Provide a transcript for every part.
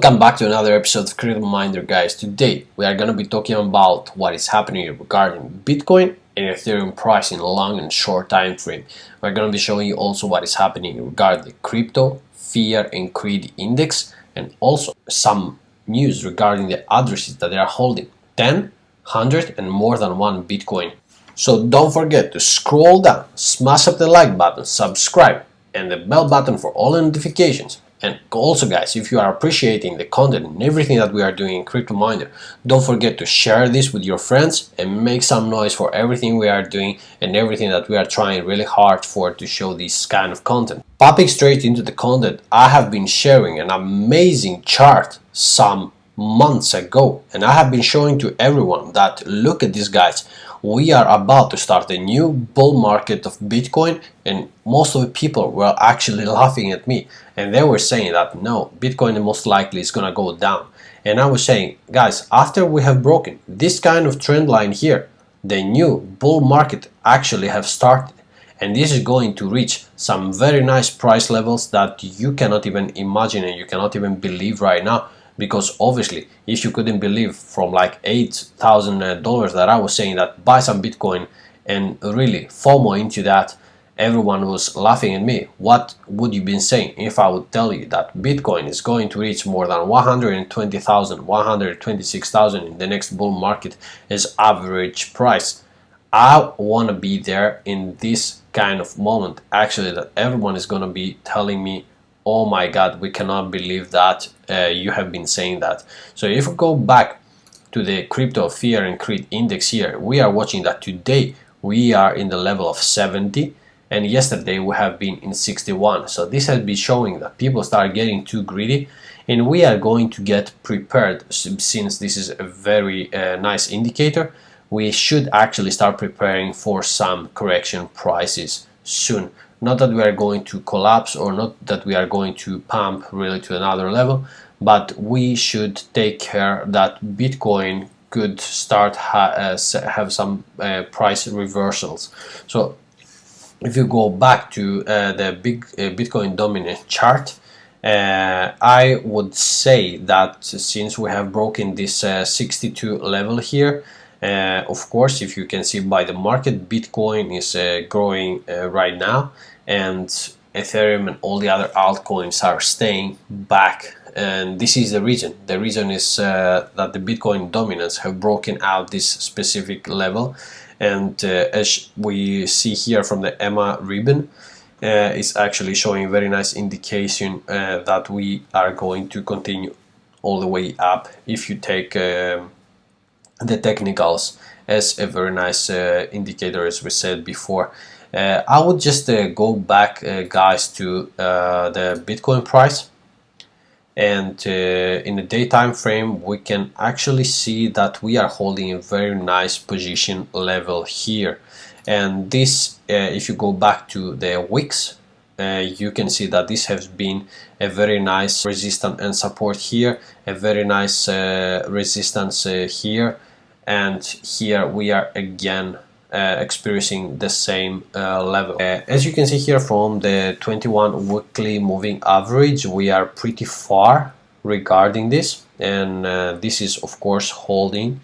Welcome back to another episode of Crypto Minder, guys. Today we are going to be talking about what is happening regarding Bitcoin and Ethereum price in a long and short time frame. We're going to be showing you also what is happening regarding the crypto, fear and greed index, and also some news regarding the addresses that they are holding 10, 100 and more than one Bitcoin. So don't forget to scroll down, smash up the like button, subscribe and the bell button for all notifications. And also, guys, if you are appreciating the content and everything that we are doing in Crypto Minder, don't forget to share this with your friends and make some noise for everything we are doing and everything that we are trying really hard for to show this kind of content. Popping straight into the content, I have been sharing an amazing chart some months ago, and I have been showing to everyone that look at this, guys. We are about to start a new bull market of Bitcoin, and most of the people were actually laughing at me and they were saying that no, Bitcoin most likely is gonna go down. And I was saying, guys, after we have broken this kind of trend line here, the new bull market actually have started, and this is going to reach some very nice price levels that you cannot even imagine and you cannot even believe right now. Because obviously, if you couldn't believe from like $8,000 that I was saying that buy some Bitcoin and really FOMO into that, everyone was laughing at me. What would you been saying if I would tell you that Bitcoin is going to reach more than 120,000, 126,000 in the next bull market as average price? I want to be there in this kind of moment, actually, that everyone is going to be telling me, oh my god, we cannot believe that you have been saying that. So if we go back to the crypto fear and greed index here, we are watching that today we are in the level of 70 and yesterday we have been in 61. So this has been showing that people start getting too greedy, and we are going to get prepared. Since this is a very nice indicator, we should actually start preparing for some correction prices soon. Not that we are going to collapse or not that we are going to pump really to another level, but we should take care that Bitcoin could start have some price reversals. So if you go back to the big Bitcoin dominant chart, I would say that since we have broken this 62 level here, of course, if you can see by the market, Bitcoin is growing right now, and Ethereum and all the other altcoins are staying back, and this is the reason. The reason is that the Bitcoin dominance have broken out this specific level, and as we see here from the EMA ribbon, is actually showing very nice indication that we are going to continue all the way up if you take the technicals as a very nice indicator, as we said before. I would just go back, guys, to the Bitcoin price, and in the daytime frame we can actually see that we are holding a very nice position level here. And this, if you go back to the wicks, you can see that this has been a very nice resistance and support here, a very nice resistance here, and here we are again experiencing the same level. As you can see here from the 21 weekly moving average, we are pretty far regarding this, and this is of course holding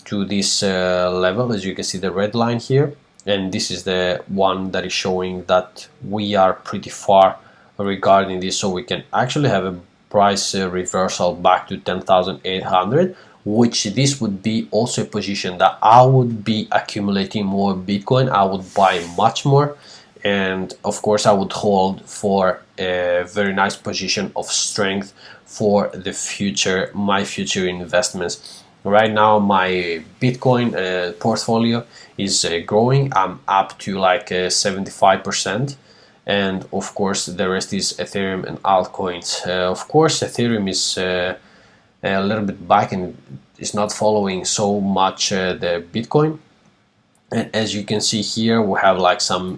to this level. As you can see, the red line here, and this is the one that is showing that we are pretty far regarding this, so we can actually have a price reversal back to 10,800, which this would be also a position that I would be accumulating more Bitcoin. I would buy much more, and of course I would hold for a very nice position of strength for the future, my future investments. Right now my Bitcoin portfolio is growing. I'm up to like 75%, and of course the rest is Ethereum and altcoins. Of course Ethereum is a little bit back and is not following so much the Bitcoin, and as you can see here we have like some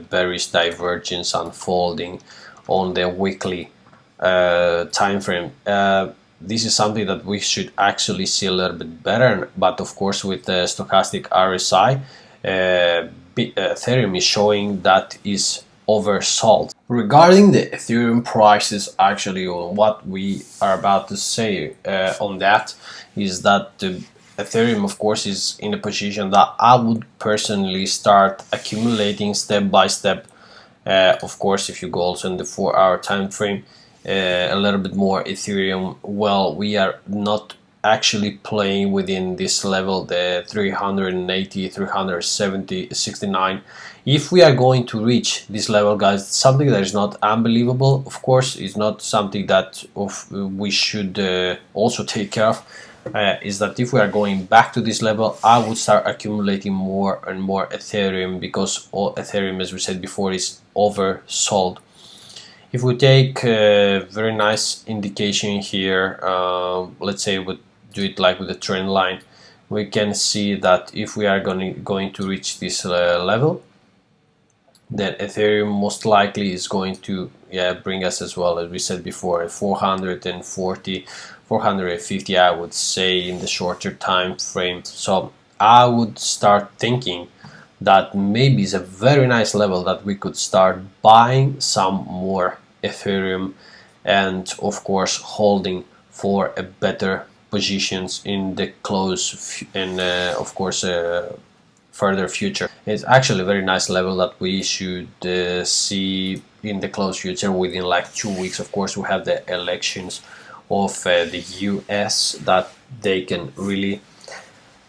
bearish divergence unfolding on the weekly time frame. This is something that we should actually see a little bit better, but of course with the stochastic RSI, Ethereum is showing that is oversold. Regarding the Ethereum prices, actually, what we are about to say on that is that the Ethereum, of course, is in a position that I would personally start accumulating step by step. Of course, if you go also in the 4-hour time frame, a little bit more Ethereum. Well, we are not actually playing within this level, the 380, 370, 69. If we are going to reach this level, guys, something that is not unbelievable, of course, is not something that we should also take care of. Is that if we are going back to this level, I would start accumulating more and more Ethereum, because all Ethereum, as we said before, is oversold. If we take a very nice indication here, let's say we do it like with a trend line, we can see that if we are going to reach this level, then Ethereum most likely is going to bring us, as well as we said before, 440, 450, I would say, in the shorter time frame. So I would start thinking that maybe it's a very nice level that we could start buying some more Ethereum, and of course holding for a better positions in the close and of course further future. It's actually a very nice level that we should see in the close future, within like 2 weeks. Of course, we have the elections of the US that they can really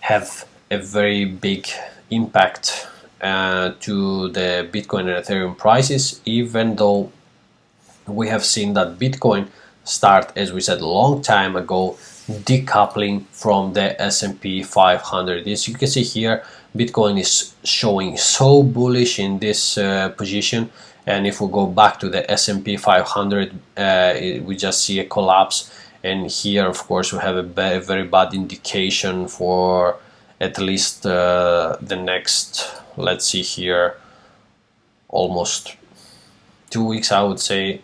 have a very big impact to the Bitcoin and Ethereum prices, even though we have seen that Bitcoin start, as we said a long time ago, decoupling from the S&P 500. As you can see here, Bitcoin is showing so bullish in this position, and if we go back to the S&P 500, we just see a collapse. And here, of course, we have a very bad indication for at least the next, let's see here, almost 2 weeks, I would say,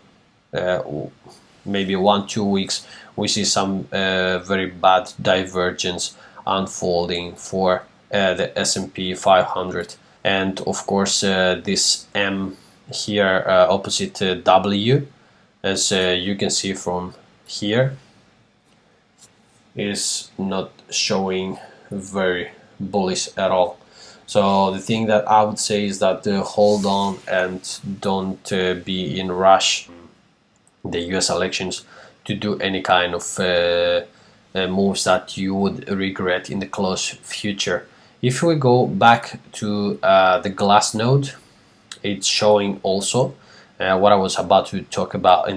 maybe 1-2 weeks. We see some very bad divergence unfolding for the S&P 500, and of course this M here opposite W, as you can see from here, is not showing very bullish at all. So the thing that I would say is that hold on and don't be in rush the US elections to do any kind of moves that you would regret in the close future. If we go back to the Glassnode, it's showing also what I was about to talk about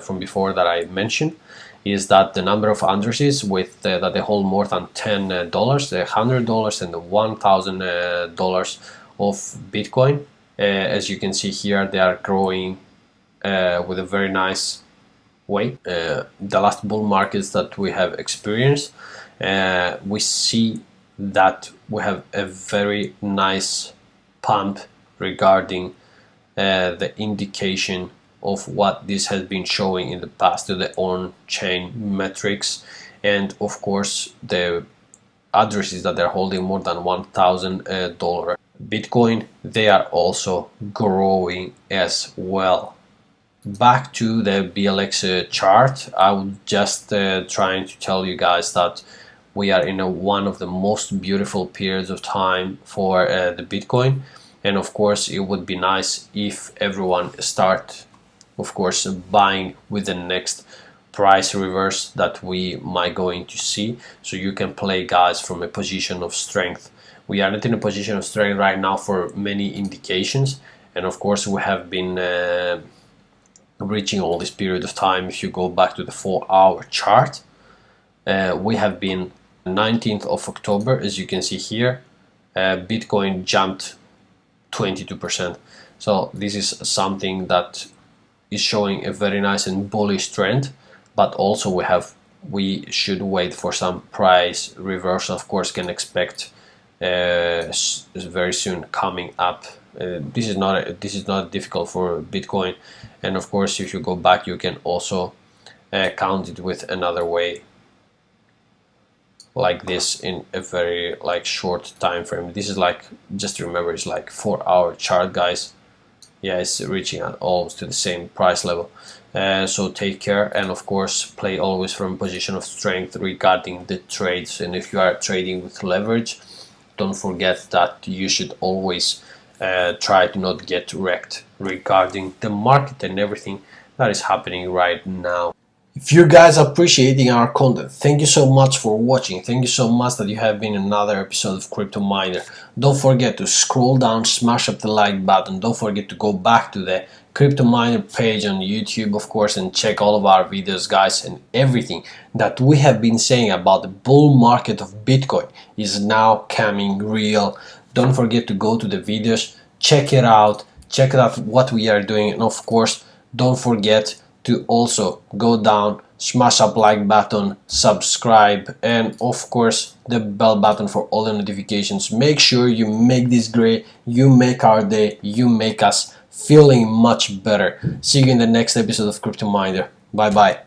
from before that I mentioned, is that the number of addresses with that they hold more than $10, the $100 and the $1,000 of Bitcoin. As you can see here, they are growing with a very nice way. The last bull markets that we have experienced, we see that we have a very nice pump regarding the indication of what this has been showing in the past to the on-chain metrics, and of course the addresses that they're holding more than $1,000 Bitcoin, they are also growing as well. Back to the BLX chart, I would just trying to tell you guys that we are in one of the most beautiful periods of time for the Bitcoin, and of course it would be nice if everyone start, of course, buying with the next price reverse that we might going to see, so you can play, guys, from a position of strength. We are not in a position of strength right now for many indications, and of course we have been reaching all this period of time. If you go back to the 4-hour chart, we have been 19th of October, as you can see here, Bitcoin jumped 22%. So this is something that is showing a very nice and bullish trend, but also we should wait for some price reversal. Of course, can expect very soon coming up. This is not difficult for Bitcoin, and of course, if you go back, you can also count it with another way, like this, in a very short time frame. This is like, just remember, it's like 4-hour chart, guys. yeah, it's reaching at almost to the same price level. So take care, and of course play always from a position of strength regarding the trades. And if you are trading with leverage, don't forget that you should always try to not get wrecked regarding the market and everything that is happening right now. If you guys are appreciating our content, thank you so much for watching. Thank you so much that you have been another episode of Crypto Miner. Don't forget to scroll down, smash up the like button. Don't forget to go back to the Crypto Miner page on YouTube, of course, and check all of our videos, guys, and everything that we have been saying about the bull market of Bitcoin is now coming real. Don't forget to go to the videos, check it out what we are doing, and of course, don't forget to also go down, smash up like button, subscribe, and of course the bell button for all the notifications. Make sure you make this great, you make our day, you make us feeling much better. See you in the next episode of Crypto Miner. Bye bye.